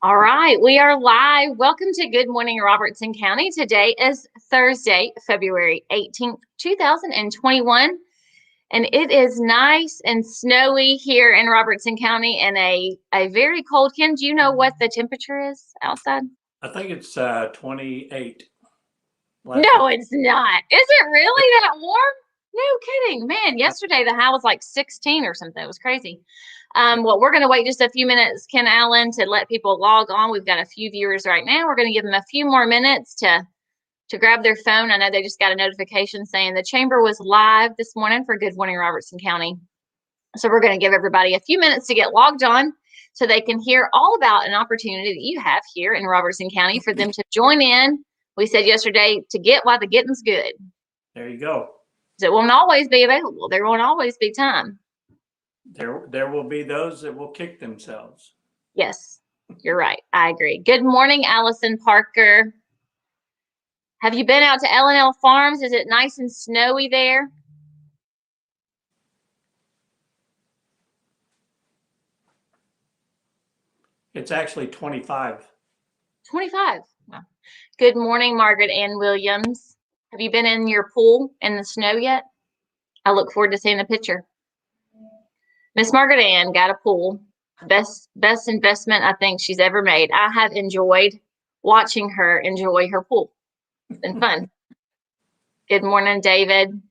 All right, we are live. Welcome to Good Morning Robertson County. Today is Thursday, February 18th, 2021, and it is nice and snowy here in Robertson County and a very cold. Ken, do you know what the temperature is outside? I think it's 28. No, it's not. Is it really that warm? No kidding. Man, yesterday the high was like 16 or something. It was crazy. Well, we're going to wait just a few minutes, Ken Allen, to let people log on. We've got a few viewers right now. We're going to give them a few more minutes to grab their phone. I know they just got a notification saying the chamber was live this morning for Good Morning Robertson County. So we're going to give everybody a few minutes to get logged on so they can hear all about an opportunity that you have here in Robertson County for them to join in. We said yesterday to get while the getting's good. There you go. So it won't always be available. There won't always be time. There will be those that will kick themselves. Yes, you're right. I agree. Good morning, Allison Parker. Have you been out to L&L Farms? Is it nice and snowy there? It's actually 25. 25. Wow. Good morning, Margaret Ann Williams. Have you been in your pool in the snow yet? I look forward to seeing the picture. Miss Margaret Ann got a pool. Best investment I think she's ever made. I have enjoyed watching her enjoy her pool. It's been fun. Good morning, David.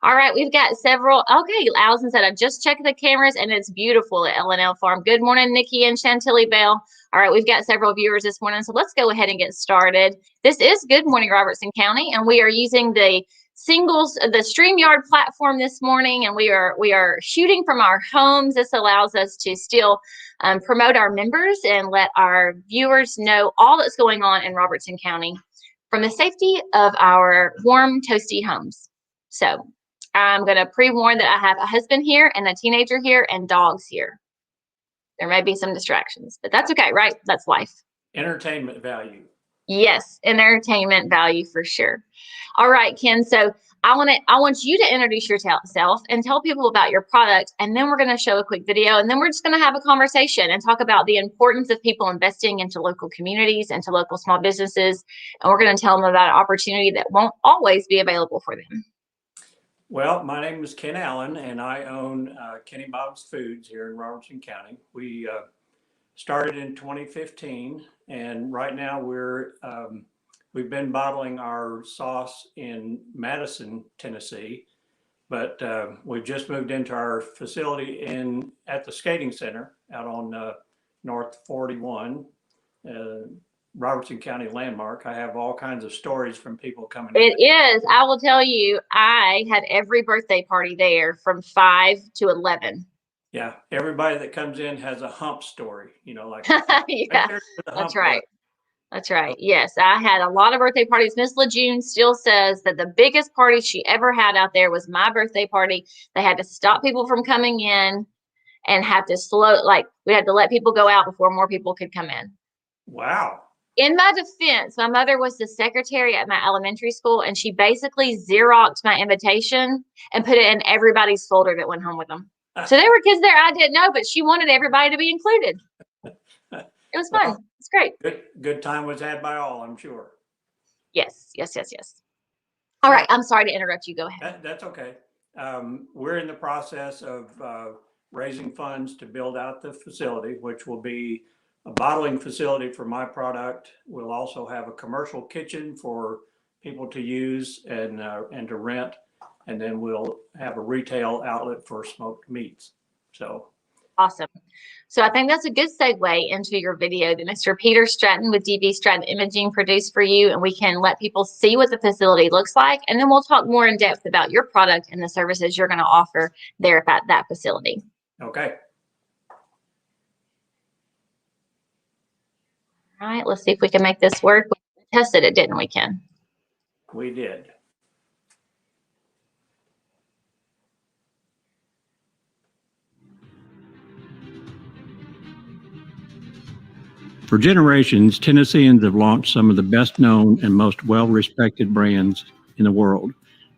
All right, we've got several. Okay, Allison said, I just checked the cameras and it's beautiful at L&L Farm. Good morning, Nikki and Chantilly Bell. All right, we've got several viewers this morning, so let's go ahead and get started. This is Good Morning Robertson County, and we are using the StreamYard platform this morning, and we are shooting from our homes. This allows us to still promote our members and let our viewers know all that's going on in Robertson County from the safety of our warm, toasty homes. So I'm going to pre-warn that I have a husband here and a teenager here and dogs here. There may be some distractions, but that's okay, right? That's life. Entertainment value. Yes, entertainment value for sure. All right, Ken. So I want you to introduce yourself and tell people about your product, and then we're going to show a quick video, and then we're just going to have a conversation and talk about the importance of people investing into local communities, into local small businesses, and we're going to tell them about an opportunity that won't always be available for them. Well, my name is Ken Allen, and I own Kenny Bob's Foods here in Robertson County. We started in 2015, and right now we've been bottling our sauce in Madison, Tennessee, but we've just moved into our facility at the skating center out on North 41. Robertson County landmark. I have all kinds of stories from people coming. It is. I will tell you, I had every birthday party there from 5 to 11. Yeah, everybody that comes in has a hump story, like yeah, that's right. That's right. Yes, I had a lot of birthday parties. Miss LeJune still says that the biggest party she ever had out there was my birthday party. They had to stop people from coming in and have to we had to let people go out before more people could come in. Wow. In my defense, my mother was the secretary at my elementary school, and she basically Xeroxed my invitation and put it in everybody's folder that went home with them. So there were kids there I didn't know, but she wanted everybody to be included. It was fun. Well, it's great. Good time was had by all, I'm sure. Yes. All right. I'm sorry to interrupt you. Go ahead. That's okay. We're in the process of raising funds to build out the facility, which will be a bottling facility for my product. We'll also have a commercial kitchen for people to use and to rent. And then we'll have a retail outlet for smoked meats. So awesome. So I think that's a good segue into your video that Mr. Peter Stratton with DB Stratton Imaging produced for you, and we can let people see what the facility looks like, and then we'll talk more in depth about your product and the services you're going to offer there at that facility. Okay. All right, let's see if we can make this work. We tested it, didn't we, Ken? We did. For generations, Tennesseans have launched some of the best known and most well-respected brands in the world.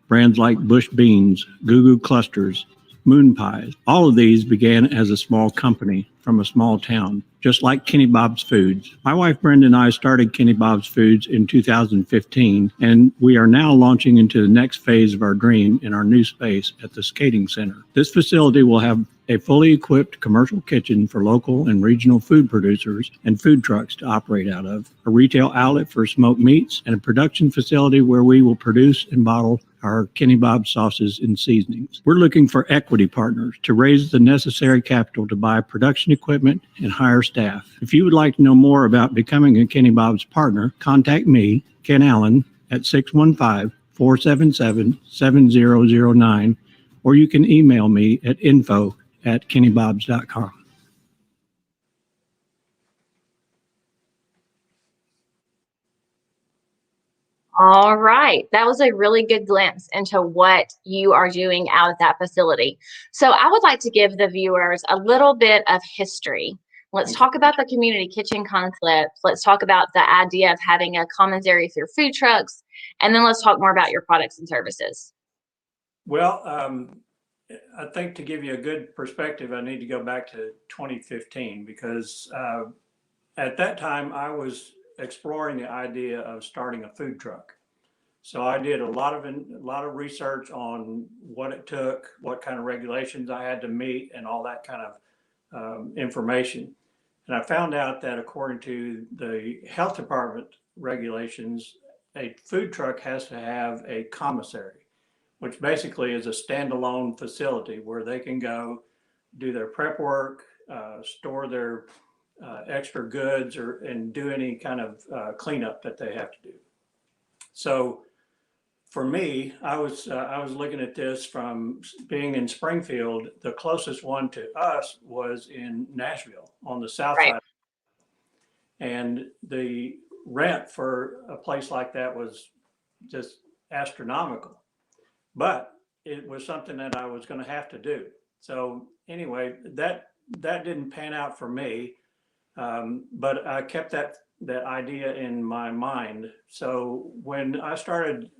Brands like Bush Beans, Goo Goo Clusters, moon pies. All of these began as a small company from a small town, just like Kenny Bob's Foods. My wife Brenda and I started Kenny Bob's Foods in 2015, and we are now launching into the next phase of our dream in our new space at the Skating Center. This facility will have a fully equipped commercial kitchen for local and regional food producers and food trucks to operate out of, a retail outlet for smoked meats, and a production facility where we will produce and bottle our Kenny Bob's sauces and seasonings. We're looking for equity partners to raise the necessary capital to buy production equipment and hire staff. If you would like to know more about becoming a Kenny Bob's partner, contact me, Ken Allen, at 615-477-7009, or you can email me at info@kennybobs.com. All right. That was a really good glimpse into what you are doing out at that facility. So I would like to give the viewers a little bit of history. Let's talk about the community kitchen concept. Let's talk about the idea of having a commons area for your food trucks. And then let's talk more about your products and services. Well, I think to give you a good perspective, I need to go back to 2015 because at that time I was exploring the idea of starting a food truck. So I did a lot of research on what it took, what kind of regulations I had to meet, and all that kind of information. And I found out that according to the health department regulations, a food truck has to have a commissary, which basically is a standalone facility where they can go do their prep work, store their extra goods, and do any kind of cleanup that they have to do. So for me, I was looking at this from being in Springfield. The closest one to us was in Nashville on the south side, and the rent for a place like that was just astronomical. But it was something that I was going to have to do. So anyway, that didn't pan out for me. But I kept that idea in my mind. So when I started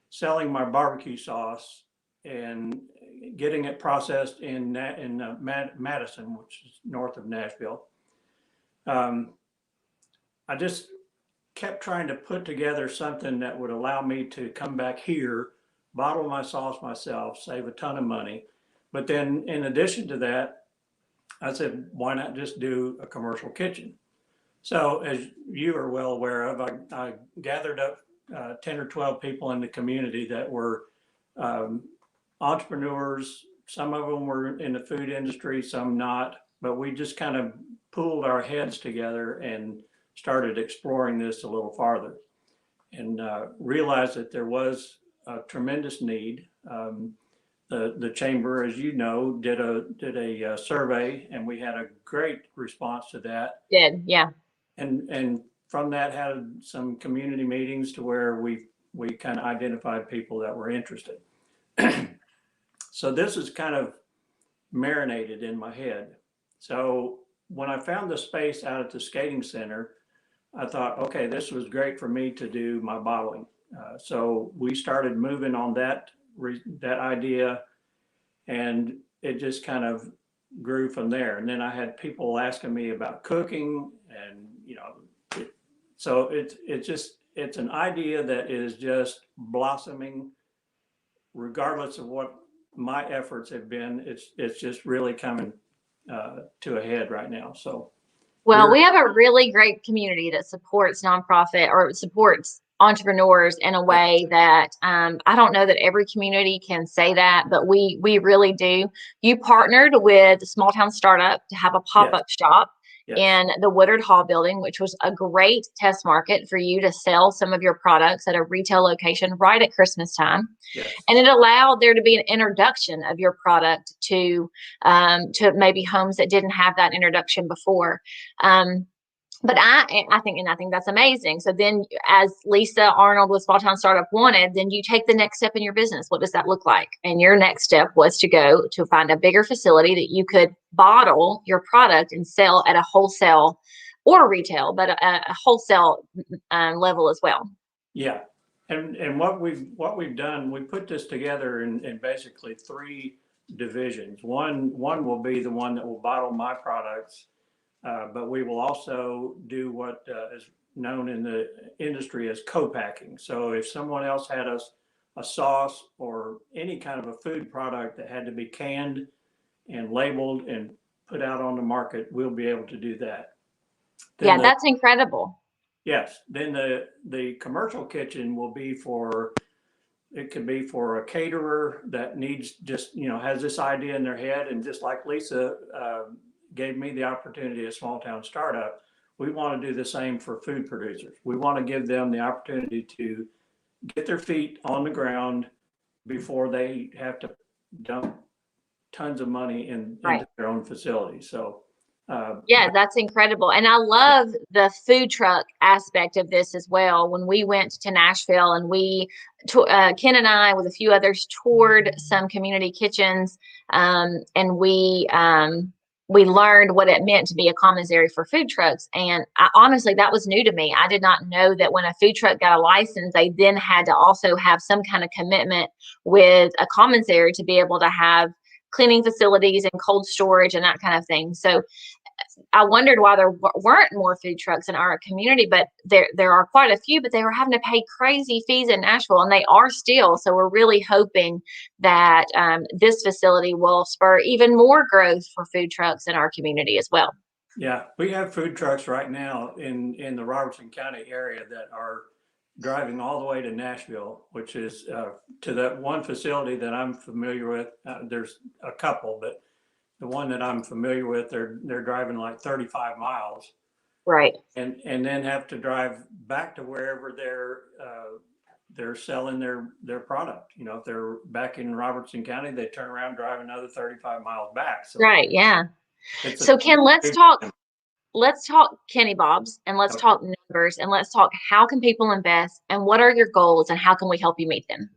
selling my barbecue sauce and getting it processed in Madison, which is north of Nashville, I just kept trying to put together something that would allow me to come back here, bottle my sauce myself, save a ton of money. But then in addition to that, I said, why not just do a commercial kitchen? So as you are well aware of, I gathered up 10 or 12 people in the community that were entrepreneurs. Some of them were in the food industry, some not, but we just kind of pooled our heads together and started exploring this a little farther, and realized that there was a tremendous need. The chamber, as you know, did a survey, and we had a great response to that. Yeah. And from that had some community meetings to where we kind of identified people that were interested. So this is kind of marinated in my head. So when I found the space out at the skating center, I thought, okay, this was great for me to do my bottling. So we started moving on that idea, and it just kind of grew from there. And then I had people asking me about cooking, and so it's an idea that is just blossoming, regardless of what my efforts have been. It's just really coming to a head right now. So, well, we have a really great community that supports nonprofit or supports entrepreneurs in a way that I don't know that every community can say that, but we really do. You partnered with Small Town Startup to have a pop-up shop in the Woodard Hall building, which was a great test market for you to sell some of your products at a retail location right at Christmas time. And it allowed there to be an introduction of your product to maybe homes that didn't have that introduction before. But I think that's amazing. So then, as Lisa Arnold with Small Town Startup wanted, then you take the next step in your business. What does that look like? And your next step was to go to find a bigger facility that you could bottle your product and sell at a wholesale or retail, but a wholesale level as well. Yeah, and what we've done, we put this together in basically divisions. One will be the one that will bottle my products, but we will also do what is known in the industry as co-packing. So if someone else had a sauce or any kind of a food product that had to be canned and labeled and put out on the market, we'll be able to do that. Yeah, that's incredible. Yes. Then the commercial kitchen will be for, it could be for a caterer that needs just, has this idea in their head. And just like Lisa gave me the opportunity at Small Town Startup, we want to do the same for food producers. We want to give them the opportunity to get their feet on the ground before they have to dump tons of money into their own facility. So yeah, that's incredible. And I love the food truck aspect of this as well. When we went to Nashville and Ken and I with a few others toured some community kitchens, and we learned what it meant to be a commissary for food trucks. And honestly, that was new to me. I did not know that when a food truck got a license, they then had to also have some kind of commitment with a commissary to be able to have cleaning facilities and cold storage and that kind of thing. So I wondered why there weren't more food trucks in our community, but there are quite a few, but they were having to pay crazy fees in Nashville, and they are still. So we're really hoping that this facility will spur even more growth for food trucks in our community as well. Yeah, we have food trucks right now in the Robertson County area that are driving all the way to Nashville, which is to that one facility that I'm familiar with. There's a couple, but the one that I'm familiar with, they're driving like 35 miles, right? And then have to drive back to wherever they're selling their product. If they're back in Robertson County, they turn around, drive another 35 miles back. So right, yeah. So Ken, let's talk Kenny Bob's, and let's talk numbers, and let's talk how can people invest, and what are your goals, and how can we help you meet them?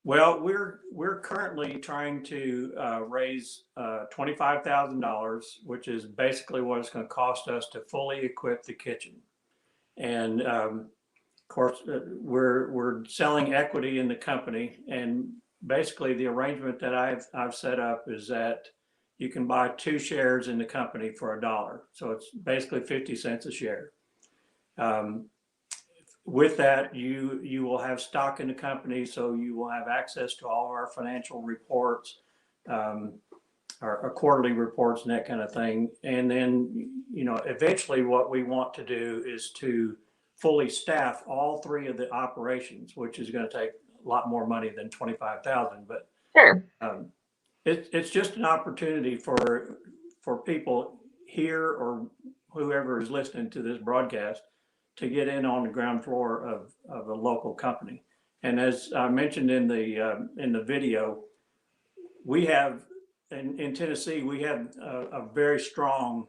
Well, we're currently trying to raise $25,000, which is basically what it's going to cost us to fully equip the kitchen. And of course, we're selling equity in the company, and basically the arrangement that I've set up is that you can buy 2 shares in the company for $1. So it's basically 50 cents a share. With that, you will have stock in the company, so you will have access to all of our financial reports, our quarterly reports and that kind of thing. And then, eventually what we want to do is to fully staff all 3 of the operations, which is going to take a lot more money than $25,000. But sure, it's just an opportunity for people here or whoever is listening to this broadcast to get in on the ground floor of a local company. And as I mentioned in the video, we have in Tennessee, we have a very strong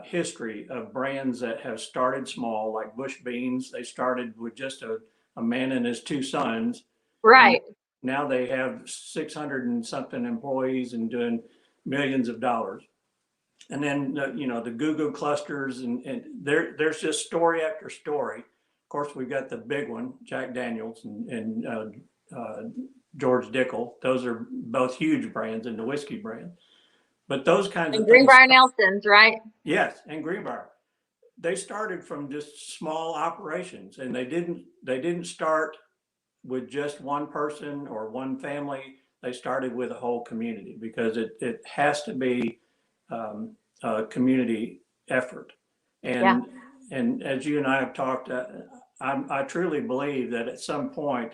history of brands that have started small, like Bush Beans. They started with just a man and his 2 sons. Right. Now they have 600 and something employees and doing millions of dollars. And then, the Goo clusters, and there's just story after story. Of course, we've got the big one, Jack Daniels and George Dickel. Those are both huge brands in the whiskey brand. But those kinds of Greenbrier and Nelson's, right? Yes, and Greenbrier. They started from just small operations, and they didn't start with just one person or one family. They started with a whole community, because it has to be a community effort. And as you and I have talked, I truly believe that at some point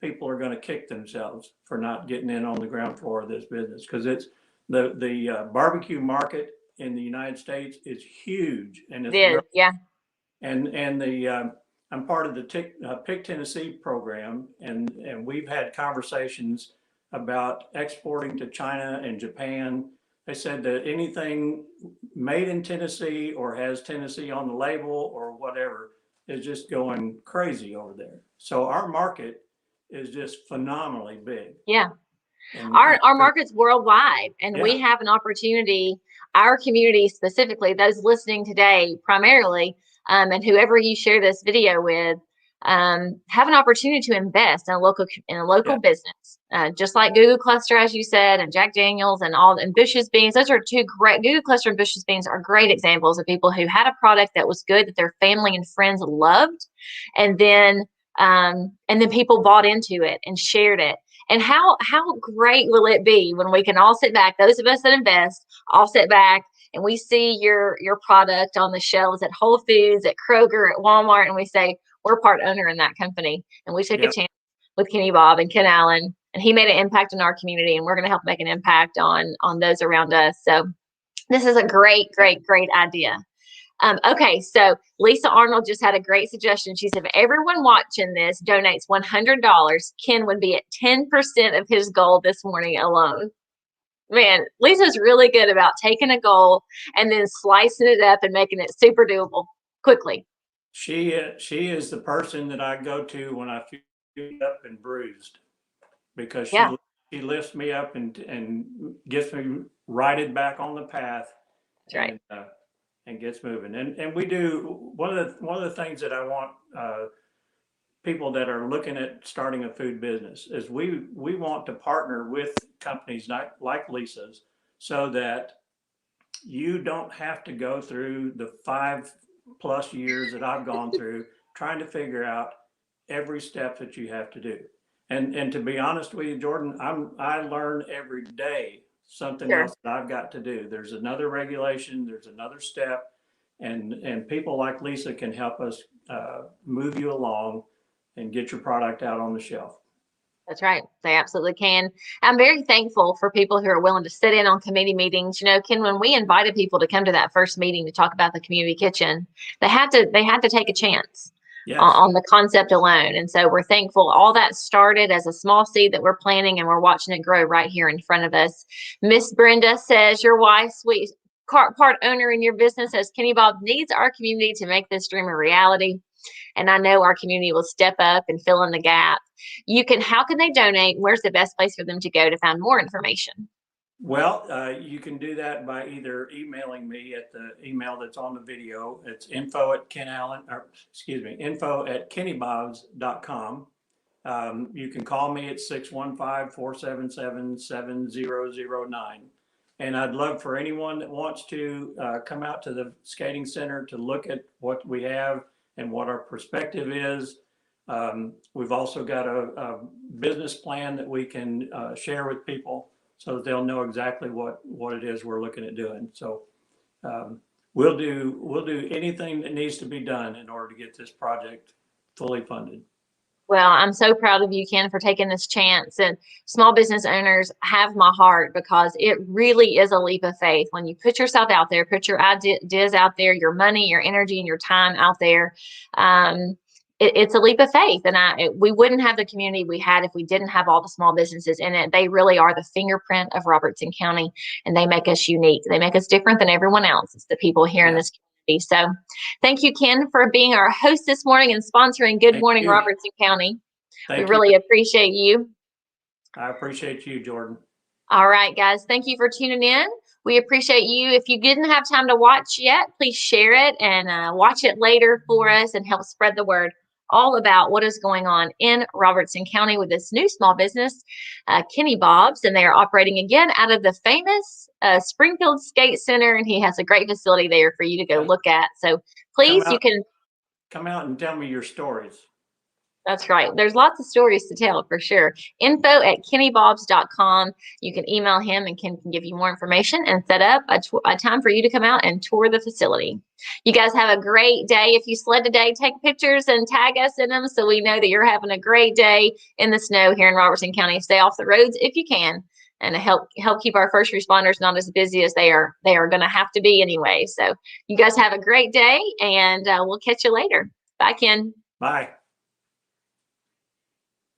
people are going to kick themselves for not getting in on the ground floor of this business, because it's the barbecue market in the United States is huge, and it's and I'm part of the Pick Tennessee program, and we've had conversations about exporting to China and Japan. They said that anything made in Tennessee or has Tennessee on the label or whatever is just going crazy over there. So our market is just phenomenally big. Yeah. And our market's worldwide, and we have an opportunity, our community specifically, those listening today primarily, and whoever you share this video with, have an opportunity to invest in a local business, just like Google Cluster, as you said, and Jack Daniels and Bush's Beans. Those are two great, Google Cluster and Bush's Beans are great examples of people who had a product that was good, that their family and friends loved. And then people bought into it and shared it. And how great will it be when we can all sit back, those of us that invest, all sit back and we see your product on the shelves at Whole Foods, at Kroger, at Walmart, and we say, we're part owner in that company. And we took a chance with Kenny Bob and Ken Allen, and he made an impact in our community, and we're going to help make an impact on those around us. So this is a great idea. Okay, so Lisa Arnold just had a great suggestion. She said, if everyone watching this donates $100, Ken would be at 10% of his goal this morning alone. Man, Lisa's really good about taking a goal and then slicing it up and making it super doable quickly. She is the person that I go to when I feel up and bruised, because she lifts me up and gets me righted back on the path. That's right. And gets moving. And we do one of the things that I want people that are looking at starting a food business is we want to partner with companies like Lisa's, so that you don't have to go through the 5+ years that I've gone through trying to figure out every step that you have to do. And to be honest with you, Jordan, I learn every day something else that I've got to do. There's another regulation, there's another step, and people like Lisa can help us move you along and get your product out on the shelf. That's right. They absolutely can. I'm very thankful for people who are willing to sit in on committee meetings. You know, Ken, when we invited people to come to that first meeting to talk about the community kitchen, they had to take a chance. Yes. On the concept alone. And so we're thankful all that started as a small seed that we're planting, and we're watching it grow right here in front of us. Miss Brenda says, your wife, sweet part owner in your business, says Kenny Bob needs our community to make this dream a reality. And I know our community will step up and fill in the gap. How can they donate? Where's the best place for them to go to find more information? Well, you can do that by either emailing me at the email that's on the video. It's info@kennybobs.com. You can call me at 615-477-7009. And I'd love for anyone that wants to come out to the skating center to look at what we have and what our perspective is. We've also got a business plan that we can share with people, so that they'll know exactly what it is we're looking at doing. So we'll do anything that needs to be done in order to get this project fully funded. Well, I'm so proud of you, Ken, for taking this chance. And small business owners have my heart, because it really is a leap of faith when you put yourself out there, put your ideas out there, your money, your energy, and your time out there. It's a leap of faith, and we wouldn't have the community we had if we didn't have all the small businesses in it. They really are the fingerprint of Robertson County, and they make us unique. They make us different than everyone else. It's the people here in this community. So thank you, Ken, for being our host this morning and sponsoring Good Morning Robertson County. We really appreciate you. I appreciate you, Jordan. All right, guys. Thank you for tuning in. We appreciate you. If you didn't have time to watch yet, please share it and watch it later for us and help spread the word all about what is going on in Robertson County with this new small business, Kenny Bob's, and they are operating again out of the famous Springfield Skate Center, and he has a great facility there for you to go look at. So please, you can come out and tell me your stories. That's right. There's lots of stories to tell for sure. info@kennybobs.com. You can email him, and Ken can give you more information and set up a time for you to come out and tour the facility. You guys have a great day. If you sled today, take pictures and tag us in them so we know that you're having a great day in the snow here in Robertson County. Stay off the roads if you can, and help keep our first responders not as busy as they are going to have to be anyway. So you guys have a great day, and we'll catch you later. Bye, Ken. Bye.